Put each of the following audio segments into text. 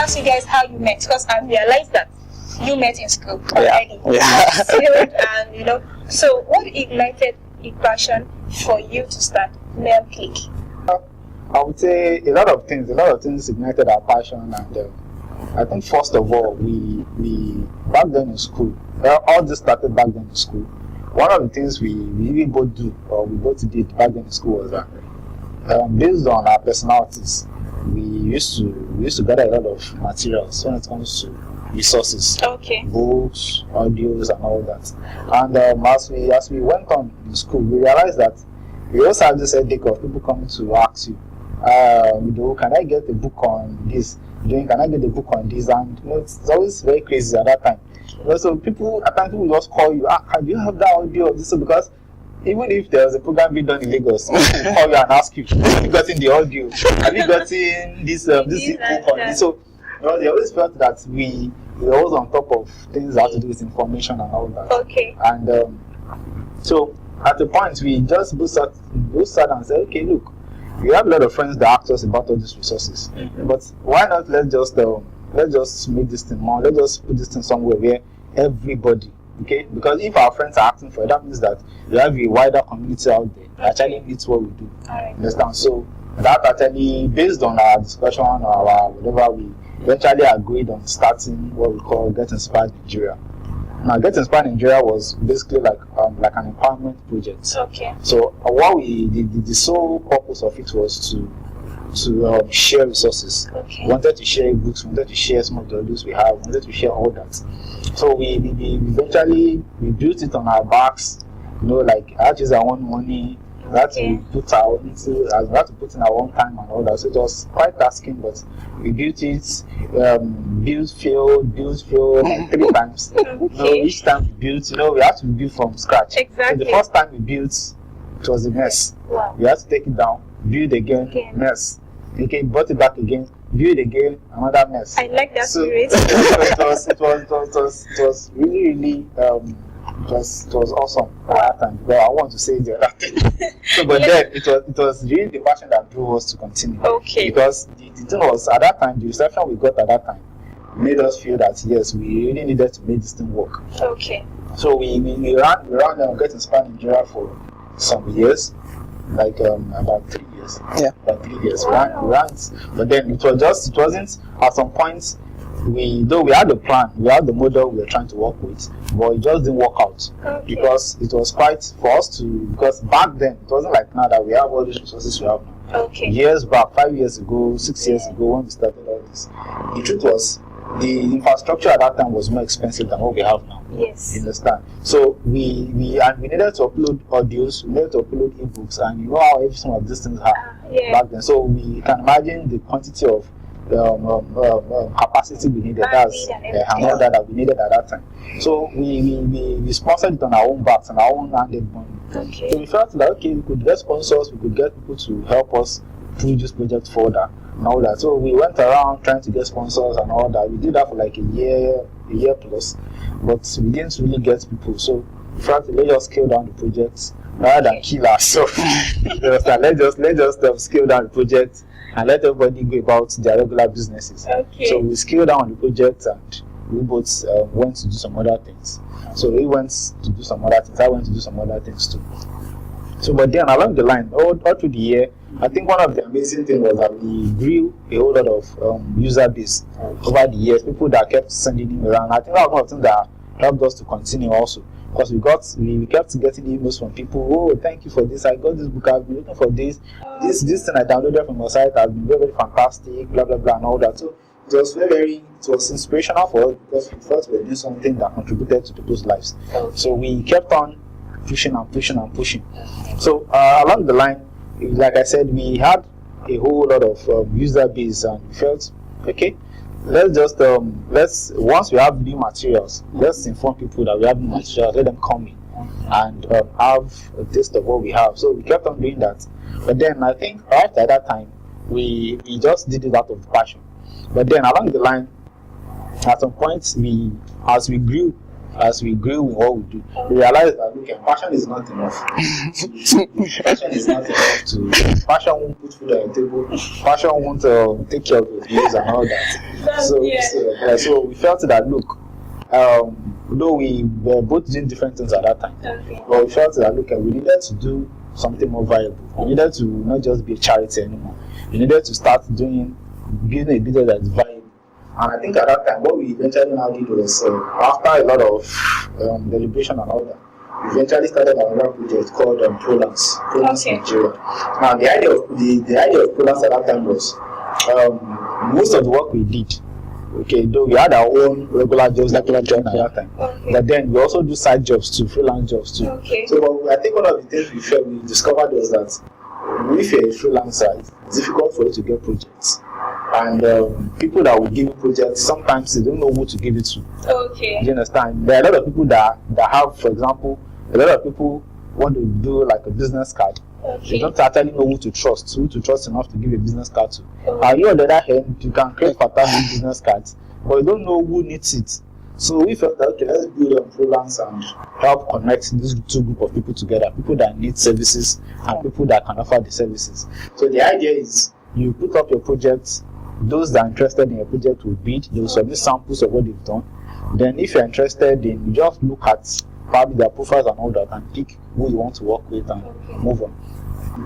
ask you guys how you met, because I realized that you met in school already. And so what ignited the passion for you to start Mailcliq? I would say a lot of things ignited our passion, and I think first of all, we back then in school, all this started back then in school. One of the things we both did back then in school was that based on our personalities, we used to gather a lot of materials when it comes to resources, books, audios, and all that. And as we went on in school, we realized that we also have this headache of people coming to ask you, can I get a book on this? Can I get a book on this? And it's always very crazy at that time. So people just call you, do you have that audio of this? So because even if there was a program being done in Lagos, people will call you and ask you, have you gotten the audio? Have you gotten this book on this? So they always felt that we were always on top of things that have to do with information and all that. And so at the point we just both sat and said, okay, look, we have a lot of friends that ask us about all these resources, but why not let's just make this thing more, let's just put this thing somewhere where everybody, because if our friends are asking for it, that means that we have a wider community out there that actually needs what we do. Understand? So that actually, based on our discussion or our whatever, we eventually agreed on starting what we call Get Inspired Nigeria. Now, Get Inspired Nigeria was basically like an empowerment project. So what the sole purpose of it was to share resources. We wanted to share books, we wanted to share some of the audios we have, we wanted to share all that. So we eventually built it on our backs. Like I had to use our own money. We had to put in our own time and all that. So it was quite tasking, but we built it. Build, fail like 3 times. Each time we built, we had to build from scratch. So the first time we built, it was a mess. We had to take it down, build again. Mess. Brought it back again, build again, another mess. I like that spirit. It was really it was awesome at that time. But I want to say the other thing. But then it was really the passion that drove us to continue. Because the thing was, at that time, the reception we got at that time made us feel that yes, we really needed to make this thing work. So we ran Get Inspired Nigeria for some years, like about 3 years. About 3 years. We ran, but then it wasn't at some point. We had a plan, we had the model we were trying to work with, but it just didn't work out because it was quite for us to, because back then it wasn't like now that we have all these resources we have now. Years back, 5 years ago, 6 years ago, when we started all this, the truth was the infrastructure at that time was more expensive than what we have now. You understand? So we needed to upload audios, we needed to upload ebooks, and you know how heavy some of these things are back then. So we can imagine the quantity of capacity we needed, and all that we needed at that time. So we sponsored it on our own backs and our own handed money. So we felt like we could get sponsors, we could get people to help us push this project further and all that. So we went around trying to get sponsors and all that. We did that for like a year plus, but we didn't really get people. So we felt let's just scale down the project rather than kill ourselves. let's just scale down the project and let everybody go about their regular businesses. So we scaled down the project and we both went to do some other things. So he went to do some other things, I went to do some other things too. So but then along the line, all through the year, I think one of the amazing things was that we grew a whole lot of user base over the years, people that kept sending him around. I think that was one of the things that helped us to continue also. Because we kept getting emails from people, oh, thank you for this, I got this book, I've been looking for this thing I downloaded from your site has been very, very fantastic, blah blah blah and all that. So it was inspirational for us because we felt we were doing something that contributed to people's lives. So we kept on pushing. So along the line, like I said, we had a whole lot of user base, and we felt okay, let's just once we have new materials, let's inform people that we have new materials, let them come in and have a taste of what we have. So we kept on doing that. But then I think right at that time we just did it out of passion. But then along the line, at some point as we grew as we grew in what we do, we realized that passion is not enough. Passion is not enough to. Passion won't put food on the table. Passion won't take care of your bills and all that. So we felt that though we were both doing different things at that time, but we felt that we needed to do something more viable. We needed to not just be a charity anymore. We needed to start building a business that's viable. And I think at that time, what we eventually now did was, after a lot of deliberation and all that, we eventually started another project called Prolance Nigeria. Now, the idea of Prolance at that time was, most of the work we did, though we had our own regular jobs at that time, but then we also do side jobs too, freelance jobs too. So I think one of the things we discovered was that if you're a freelancer, it's difficult for you to get projects. And people that will give you projects, sometimes they don't know who to give it to. Do you understand? There are a lot of people that have, for example, a lot of people want to do like a business card. They don't actually know who to trust enough to give a business card to. You on the other hand, you can create fantastic business cards, but you don't know who needs it. So we felt that let's build a freelance and help connect these two group of people together, people that need services and people that can offer the services. So the idea is you put up your projects. Those that are interested in your project will bid. They will submit samples of what they've done. Then if you're interested, then you just look at probably their profiles and all that and pick who you want to work with and move on.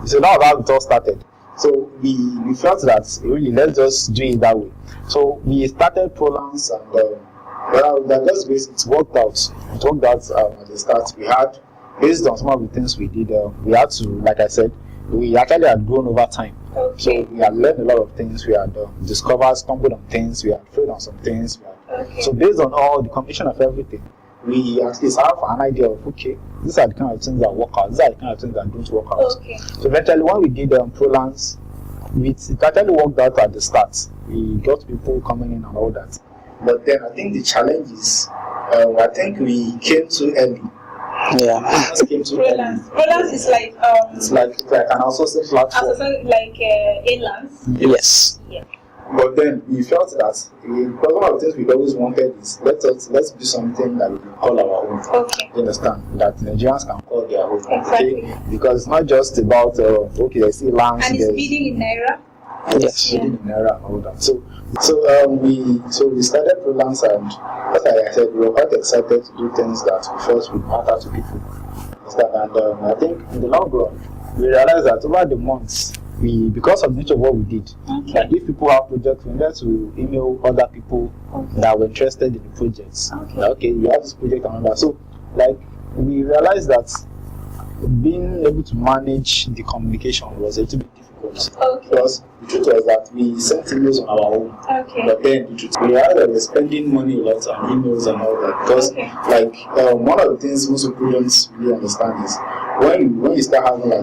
So that's how it all started. So we felt that really let's just do it that way. So we started Prolance and it worked out. It worked out at the start. We had, based on some of the things we did, we had to, like I said, we actually had grown over time. So we had learned a lot of things, we had discovered, stumbled on things, we had failed on some things. So based on all the combination of everything, we at least have an idea of, these are the kind of things that work out, these are the kind of things that don't work out. So eventually when we did Prolance, it actually worked out at the start. We got people coming in and all that. But then I think the challenge is, I think we came too early. Prolance is like it's like an outsourcing platform. Like Inlands. Yes. Yeah. But then we felt that because one of the things we always wanted is let's do something that we can call our own. You understand? That Nigerians can call their own. Because it's not just about there's lands. And it's bidding in Naira. Yes, bidding in Naira and all that. So we started Prolance, and as I said, we were quite excited to do things that we felt would matter to people. And I think in the long run, we realized that over the months, because of the nature of what we did, that if people have projects, we needed to email other people that were interested in the projects. You have this project and all that. So, we realized that being able to manage the communication was a little bit difficult. Because the truth was that we sent emails on our own. But then the truth, we realized that we're spending money a lot on emails and all that. Because one of the things most people don't really understand is when you start having a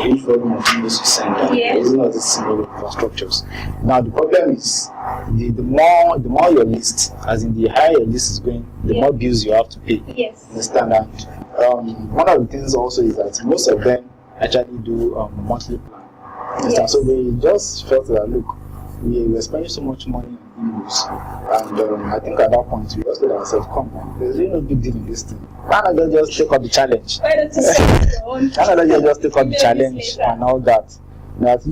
huge volume of emails to send, there's not this single infrastructures. Now the problem is the more your list, as in the higher your list is going, the more bills you have to pay. Understand? And one of the things also is that most of them actually do monthly plan. So we just felt that we were spending so much money on emails, and I think at that point we just told ourselves, come on, there's really no big deal in this thing. Why not just take up the challenge? Why don't you just take up the challenge and all that? That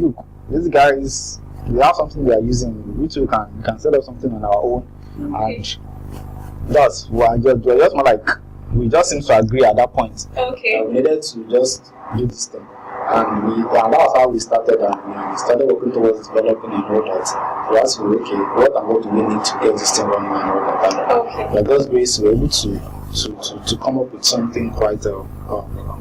these guys, we have something we are using. We too can set up something on our own, and that's why we're just more like we just seem to agree at that point. We needed to just do this thing. And that was how we started, and we started working towards developing and all that. We asked, what do we need to get this thing running and all that. And by God's grace, we were able to come up with something quite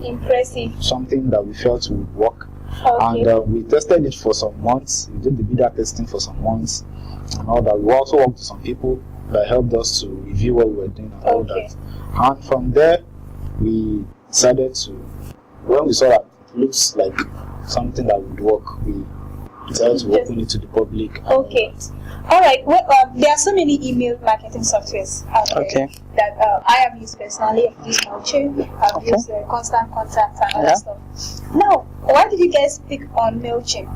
impressive. Something that we felt would work. And we tested it for some months. We did the beta testing for some months and all that. We also worked with some people that helped us to review what we were doing and all that. And from there, we decided to, when we saw that looks like something that would work, we decided to open it to the public. Alright, well, there are so many email marketing softwares out there that I have used personally. I've used Mailcliq, I've used Constant Contact and other stuff. Now, why did you guys pick on Mailcliq?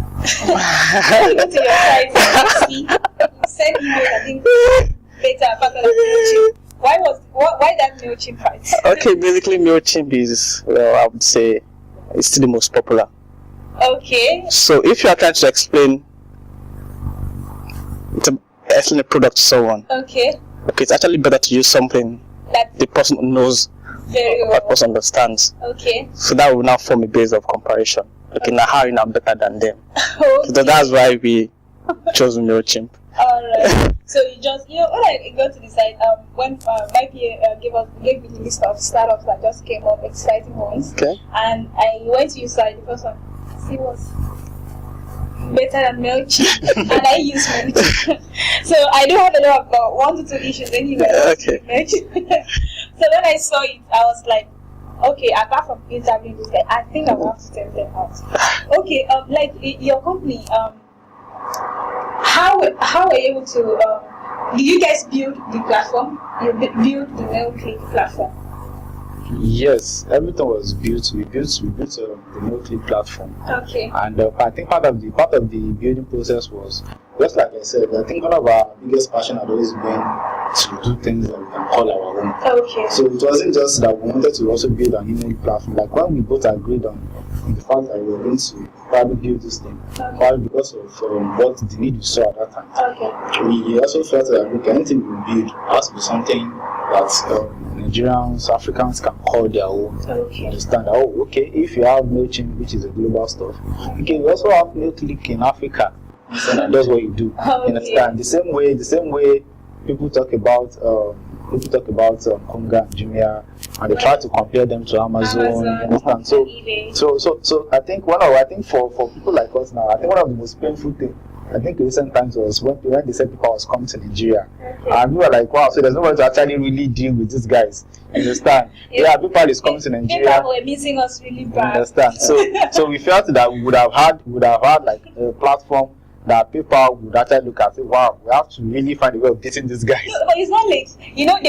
When you go to your site, you send email, I think, better, faster than Mailcliq. Why that Mailchimp part? Okay, basically Mailchimp is, well, I would say, it's still the most popular. Okay. So if you are trying to explain a product to someone, okay, it's actually better to use something that the person knows very well, that person understands. Okay. So that will now form a base of comparison. Okay, now how are you now better than them? Okay. So that's why we chose Mailchimp. Alright. So you just, when I got to the site, when my PA gave me the list of startups that just came up, exciting ones. Okay. And I went to your site, the first one, see what's better than Mailchimp, and I use Mailchimp. So I do have a lot of about 1 to 2 issues anyway. Okay. So when I saw it, I was like, okay, apart from interviewing this guy, I think I will have to test them out. Okay, like your company, how were you able to? Did you guys build the platform? You built the Mailcliq platform. Yes, everything was built. We built the Mailcliq platform. Okay. And I think part of the building process was, just like I said, I think one of our biggest passion had always been to do things that we can call our own. Okay. So it wasn't just that we wanted to also build an email platform. Like when we both agreed on the fact that we were going to probably build this thing, probably because of what the need we saw at that time. Okay. We also felt that look, anything we build has to be something that Nigerians, Africans can call their own. Okay. Understand that, okay, if you have Mailchimp, which is a global stuff, okay, we also have Mailcliq in Africa. And that's what you do. Okay. Understand? The same way people talk about Konga and Jumia, and they try to compare them to Amazon. Understand? So I think for people like us now, I think one of the most painful things I think in recent times was when they said people was coming to Nigeria. Okay. And we were like, wow, so there's nobody to actually really deal with these guys. Understand? Yeah, people is coming to Nigeria. People were missing us really bad. Understand? So we felt that we would have had like a platform that people would actually look at, say, wow, we have to really find a way of getting these guys. But it's not late. They have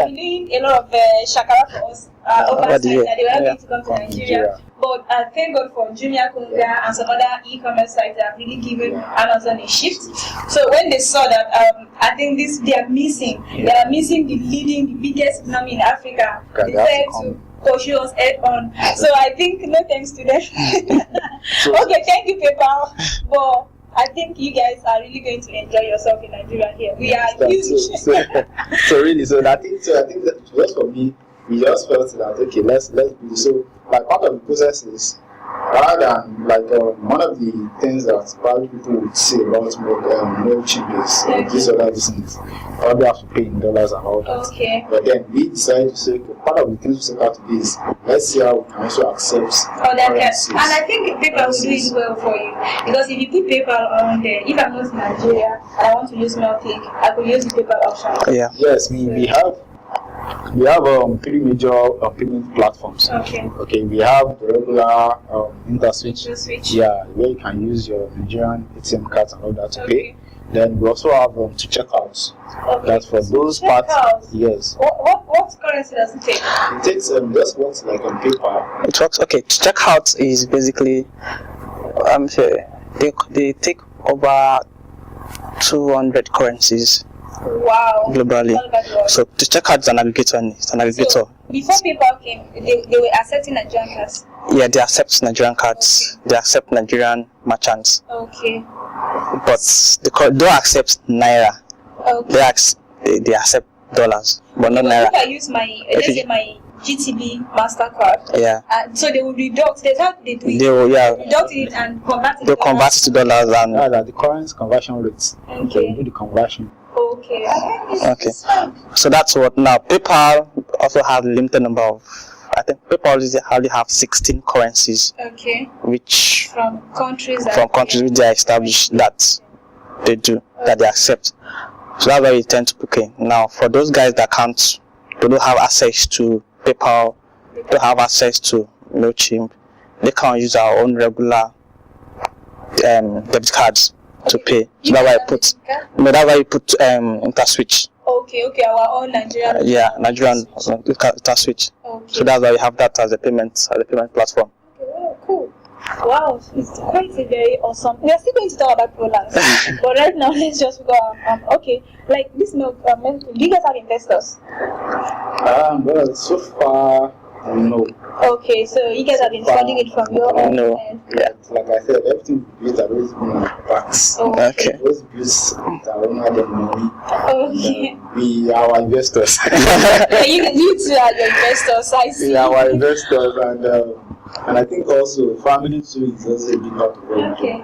been doing a lot of shakara for us over time that they were not going to come to Nigeria. But thank God for Jumia, Konga, and some other e-commerce sites that have really given Amazon a shift. So when they saw that, I think they are missing the biggest economy in Africa. They decided to pursue us head on. So I think no thanks to them. Okay, thank you, PayPal. But I think you guys are really going to enjoy yourself in Nigeria here. We are huge. So I think that just for me, we just felt that okay, let's do this. So like part of the process is rather than like one of the things that probably people would say about Mailchimp is this other business. Probably have to pay in dollars and all that. Okay. But then we decided to say part of the things we set out to do is let's see how we can also accept currencies. And I think PayPal will do it well for you, because if you put PayPal on there, if I'm not in Nigeria and I want to use Mailcliq, I could use the PayPal option. Yeah. Yes, we have 3 major payment platforms. Okay, we have the regular InterSwitch. Yeah, where you can use your Nigerian ATM cards and all that to pay. Then we also have to checkouts. Okay. That's for those parts. Yes. What currency does it take? It takes just works like on PayPal. It works. Okay, checkout is basically they take over 200 currencies. Wow. Globally. So to check out the navigator. So before PayPal came, they were accepting Nigerian cards. Yeah, they accept Nigerian cards. Okay. They accept Nigerian merchants. Okay. But they don't accept naira. Okay. They accept dollars, but not naira. If I use my GTB MasterCard. Yeah. So they will deduct. That's how they do it. They will deduct it and convert it. They convert it to dollars and the current conversion rates. Okay. They do the conversion. Okay. Okay. So that's what now. PayPal also has a limited number of. I think PayPal only have 16 currencies. Okay. Which from countries which they are established that they do that they accept. So that's why we tend to book in. Now for those guys that they don't have access to PayPal, don't have access to Mailchimp, they can use our own regular debit cards to pay. So that's why you put InterSwitch. Okay, our own Nigerian. Nigerian InterSwitch. Okay. So that's why we have that as a payment platform. Okay, cool. Wow, it's quite a very awesome. We are still going to talk about freelance, but right now let's just go. Okay, like this milk. Do you guys have investors? Well, so far, no. Okay, so you guys have been funding it from your own. No. Yeah, like I said, everything built are always been on banks. Okay. Those bills that don't have the money. Okay. We are our investors. you two are the investors. I see. We are our investors, and I think also family too is also a big part of it. Okay.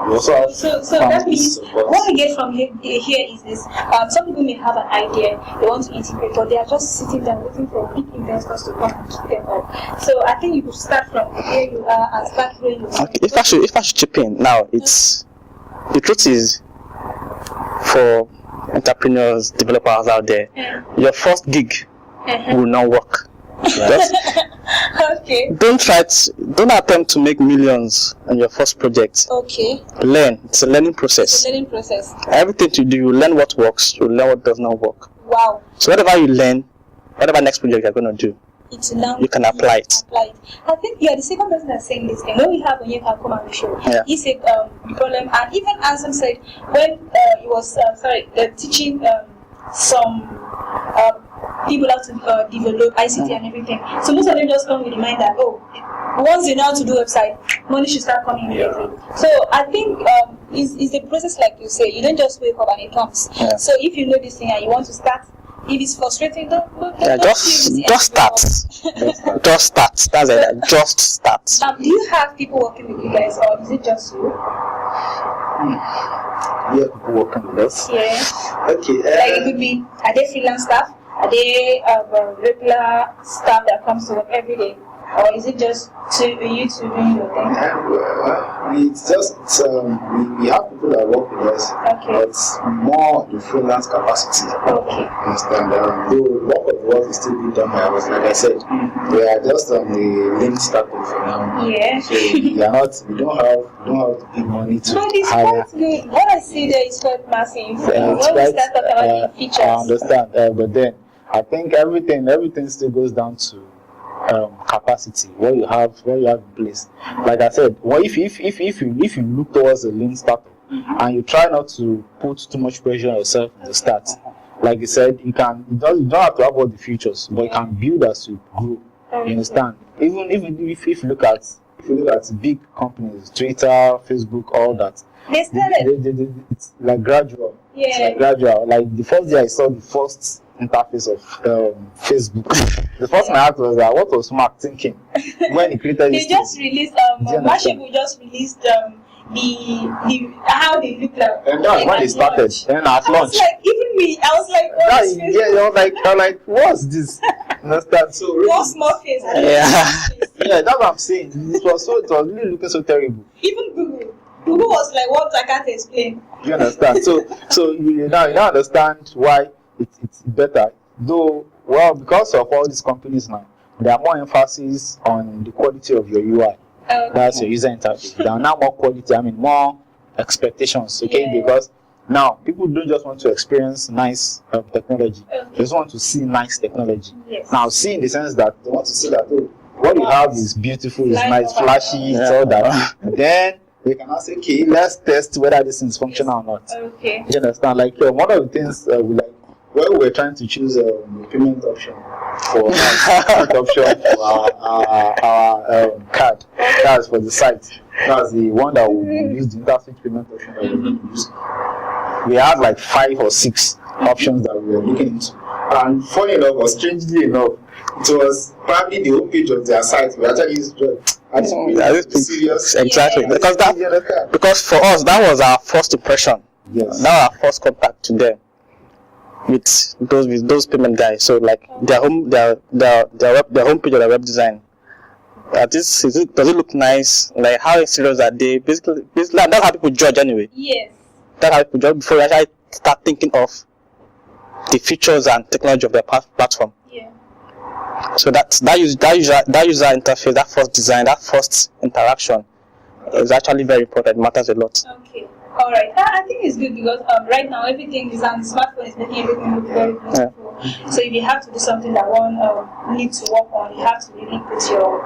We also have So that means support. what I get from here is this. Some people may have an idea, they want to integrate, but they are just sitting there waiting for big investors to come and keep them up. So I think you could start from where you are and start growing your Okay. If I should chip in now, it's the truth is for entrepreneurs, developers out there, your first gig will not work. Just Okay. don't attempt to make millions on your first project. Okay. Learn. It's a learning process. It's a learning process. Everything you do, you learn what works, you learn what does not work. Wow. So whatever you learn, whatever next project you're going to do, It's now you can apply it. I think you are the second person that's saying this thing. When we have Onyeka come on the show, he said the problem, and even Anselm said when he was teaching some people how to develop ICT and everything. So most of them just come with the mind that once they know how to do website, money should start coming immediately. So I think it's a process like you say. You don't just wake up and it comes. Yeah. So if you know this thing and you want to start, if it's frustrating, don't Just start. Just start. That's it. Just start. Do you have people working with you guys, or is it just you? We have people working with us. Yeah. Okay. Like it could be, are they freelance staff? Are they regular staff that comes to work every day? Or is it just you two doing your thing? It's just we have people that work with us, Okay. but it's more the freelance capacity. Okay. Understand? Though work of the work is still being done by us, like I said, we are just on the lean startup for now. Yeah. So we don't have the big money to But it's hire. quite good. What I see there is quite massive. It's When we start quite, talking about the features. I understand, but then I think everything still goes down to capacity. What you have in place. Like I said, if you look towards a lean startup and you try not to put too much pressure on yourself in the start, like you said, you don't have to have all the features, but you can build as you grow. You understand? Even if you look at big companies, Twitter, Facebook, all that. They started. It's like gradual. Yeah. It's like gradual. Like the first day I saw the first interface of Facebook, the first thing I asked was what was Mark thinking when he created this? They just released Mashable just released the how they look like. And that's when they started. And at launch. Like even me, I was like, what is this? I was like, what's this? Understand? So really, One small face. yeah, that's what I'm saying. It was really looking so terrible. Even Google was like, what? I can't explain. You understand? So you now understand why it's better. Though, well, because of all these companies now, there are more emphasis on the quality of your UI. That's your user interface. There are now more quality, more expectations, okay? Yeah. Because now people don't just want to experience nice technology. They just want to see nice technology. Yes. Now, see in the sense that they want to see that what you have is beautiful, is nice, flashy, it's all that. Then they can now say, okay, let's test whether this is functional or not. Okay. You understand? Like one of the things we like when we were trying to choose a payment option for our card, that's for the site. That's the one that we use, the interface payment option that we use. We had like 5 or 6 options that we were looking into. And funny enough, or strangely enough, it was probably the homepage of their site. We actually used serious. Exactly. Yeah. Because for us that was our first impression. Yes. That was our first contact to them with those payment guys. So like their homepage or their web design. Does it look nice? Like how serious are they? Basically that's how people judge anyway. Yes. That's how people judge before you actually start thinking of the features and technology of their platform. Yeah. So that user interface, that first design, that first interaction is actually very important. It matters a lot. Okay. All right. I think it's good because right now everything is on the smartphone is making everything look very beautiful. Yeah. So if you have to do something that one needs to work on, you have to really put your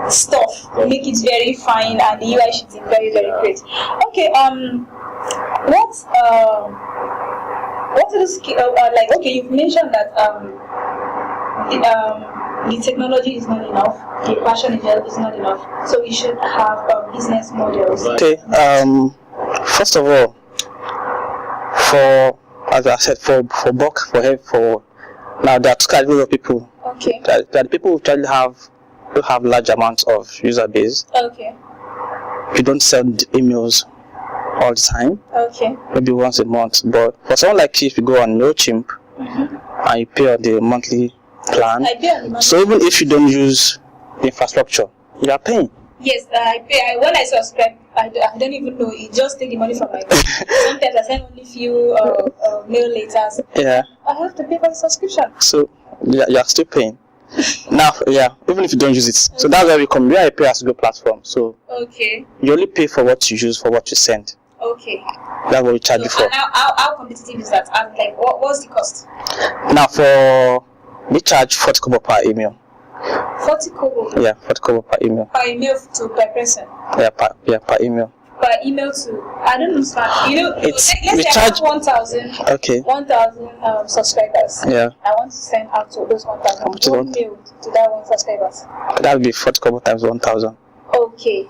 stuff, make it very fine, and the UI should be very, very great. Okay, what are the skill? Like, okay, you've mentioned that the technology is not enough, the passion is not enough, so we should have business models. Okay, first of all, as I said, for bulk, for now, there are two categories of people. Okay. There are the people who try to have large amounts of user base. Okay. You don't send emails all the time. Okay. Maybe once a month. But for someone like you, if you go on Mailcliq and you pay on the monthly plan, I pay on the monthly. So even if you don't use the infrastructure, you are paying. Yes, I pay. When I subscribe, I don't even know. It just take the money from my bank. Sometimes I send only few mail letters. Yeah. I have to pay for the subscription. So you are still paying. Now, even if you don't use it. So that's why we come. We are a pay-as-you-go platform. So you only pay for what you use, for what you send. Okay. That's what we charge you for. And how competitive is that? And like, what's the cost? Now, we charge 40 kobo per email. 40 kobo? Yeah, 40 kobo per email. Per email per person? Yeah, per email. Per email to, I don't understand. Let's say I have 1,000. Okay. 1,000 subscribers. Yeah. I want to send out to those 1,000. One mail to that 1 subscribers. That would be 40 kobo times 1,000. Okay,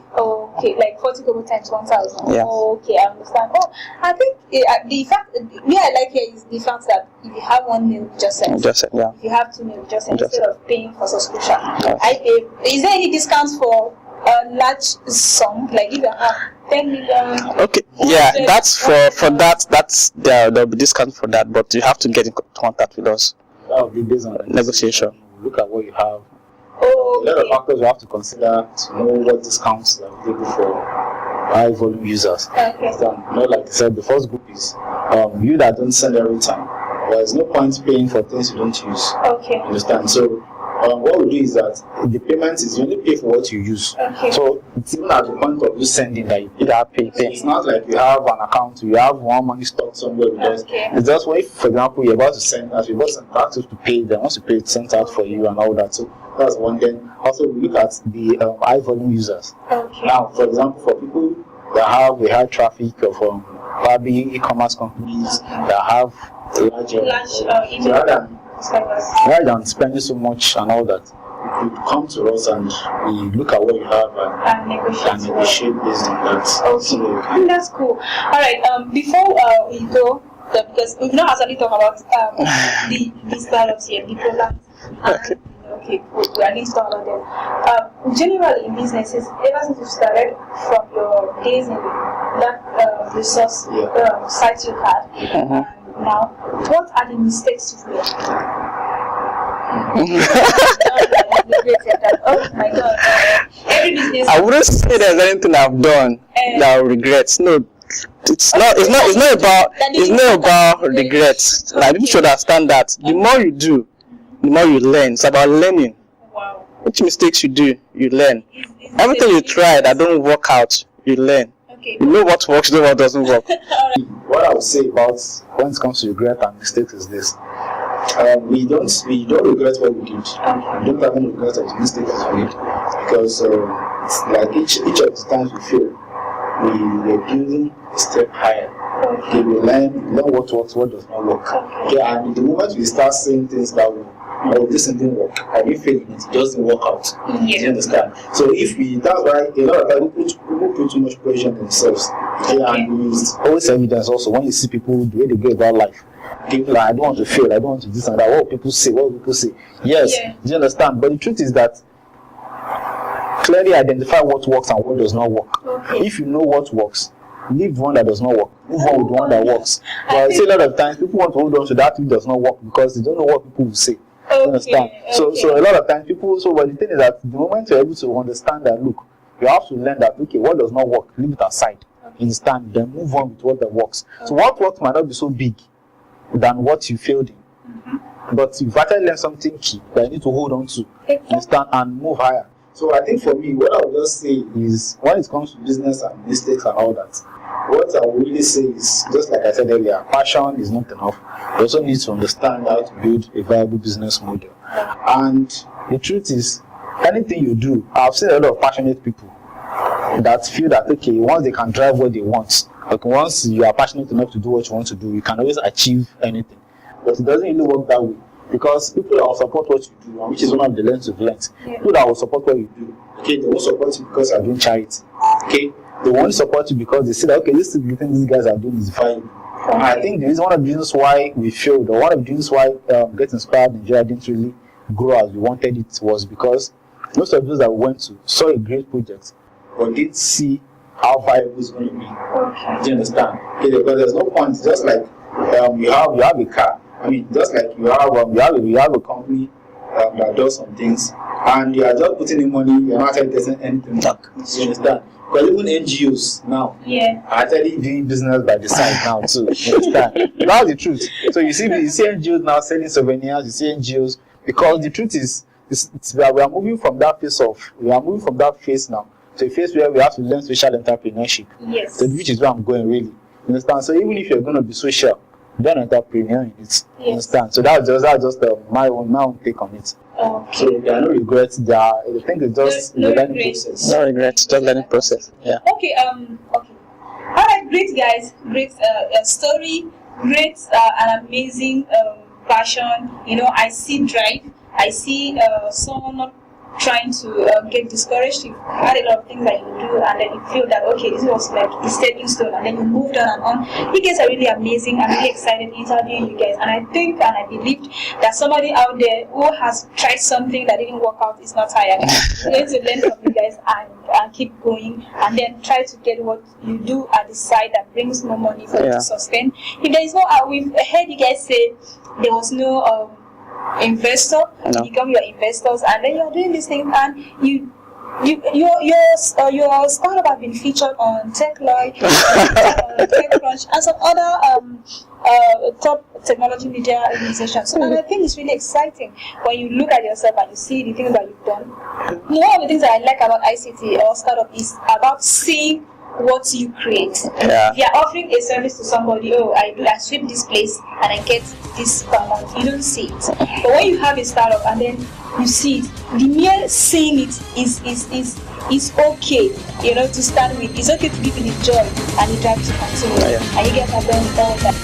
like 40 kobo times 1,000. Yeah. Okay, I understand. Oh, I think the fact I like here is the fact that if you have 1 mail, just send. Just send, yeah. If you have 2 mail, just send instead of paying for subscription. Yes. I pay. Is there any discounts for a large sum? Like if you have 10 million. Okay. Yeah, that's for that. There'll be discount for that, but you have to get in contact with us. That will be based on negotiation. Look at what you have. Oh, A lot of factors you have to consider to know what discounts are available for high volume users. Okay. So, like I said, the first group is you that don't send every time. There's no point paying for things you don't use. Okay. Understand? So what we do is that the payment is you only pay for what you use. Okay. So it's even at the point of you sending that you pay. Pay. It's not like you have an account, you have one money stored somewhere with us. Okay. It's just when, for example, you're about to send, as you're about to access to pay, then once you pay, it's sent out for you and all that. So that's one thing. Also, we look at the high volume users. Okay. Now, for example, for people that have a high traffic of probably e-commerce companies that have large email rather than spending so much and all that, you could come to us and we look at what you have and negotiate based on that. Okay, that's cool. All right. Before we go, because we've not actually talked about the startups here, the programs. Okay. Okay, cool. We are going to talk about them. Generally, in businesses, ever since you started from your days in that resource site you had, now, what are the mistakes you've made? Oh my God! Every business. I wouldn't say there's anything I've done that I regret. No, it's not about regrets. Like, you should understand that the more you do, the more you learn. It's about learning. Wow. Which mistakes you do, you learn. Everything you try that don't work out, you learn. Okay. You know what works, you know what doesn't work. What I would say about when it comes to regret and mistakes is this: we don't regret what we did. We don't have any regret of the mistakes we made, because it's like each of the times we fail, we are building a step higher. Okay, we learn what works, what does not work. Okay, and the moment we start saying things that this didn't work, I didn't fail in it, it just didn't work out. Yeah. Do you understand? So that's why a lot of times people put too much pressure on themselves. Okay, and it's always evidence also when you see people the way they go about life. People like, I don't want to fail, I don't want to do this and that. What people say? Yes, do you understand? But the truth is that clearly identify what works and what does not work. Okay. If you know what works, leave one that does not work. Move on with one that works. But I say a lot of times people want to hold on to that which does not work because they don't know what people will say. Okay. You understand? So a lot of times people. So but the thing is that the moment you're able to understand that, look, you have to learn that what does not work, leave it aside. Understand? Then move on with what that works. So what works might not be so big than what you failed in. But you've actually learned something key that you need to hold on to. Understand? And move higher. So I think for me, what I would just say is when it comes to business and mistakes and all that, what I would really say is, just like I said earlier, passion is not enough. You also need to understand how to build a viable business model. And the truth is, anything you do, I've seen a lot of passionate people that feel that, okay, once they can drive what they want, like once you are passionate enough to do what you want to do, you can always achieve anything. But it doesn't really work that way, because people that will support what you do, and which is one of the lessons we've learned, people that will support what you do, okay, they won't support you because you are doing charity. Okay, they won't support you because they see that, okay, this is the thing these guys are doing is fine. And I think this is one of the reasons why we failed, or one of the reasons why Get Inspired Nigeria didn't really grow as we wanted it, was because most of those that we went to saw a great project but didn't see how viable it's going to be. Do you understand? Okay, because there's no point. Just like you have a car. I mean, just like you have a company that does some things, and you are just putting in money, you're not actually getting anything back. You understand? Because even NGOs now are actually doing business by the side now too. You understand? That's the truth. So you see NGOs now selling souvenirs. You see NGOs, because the truth is we are moving from that phase now to a phase where we have to learn social entrepreneurship. Yes. So which is where I'm going, really. You understand? So even if you're going to be social, be an entrepreneur in it. You understand? So that's just my own take on it. Okay. So there are no regrets. I think it's just the learning process. No regrets, just learning process. Yeah. Okay. Okay. All right. Great, guys. Great story. Great. An amazing passion. You know, I see drive. I see someone not trying to get discouraged. You had a lot of things that you do, and then you feel that, okay, this was like the stepping stone, and then you moved on and on. You guys are really amazing. I'm really excited interviewing you guys, and I think and I believe that somebody out there who has tried something that didn't work out is not tired. You're going to learn from you guys and keep going, and then try to get what you do at the side that brings more money for you to sustain. If there is no, we've heard you guys say there was no investor. You become your investors, and then you're doing this thing, and your startup have been featured on TechLoy, TechCrunch, and some other top technology media organizations. And I think it's really exciting when you look at yourself and you see the things that you've done. One of the things that I like about ICT or startup is about seeing what you create. If you're offering a service to somebody, I sweep this place and I get this per month, you don't see it. But when you have a startup and then you see it, the mere seeing it is okay, you know, to start with. It's okay to give you the joy and the drive to continue. And you guys have done all that.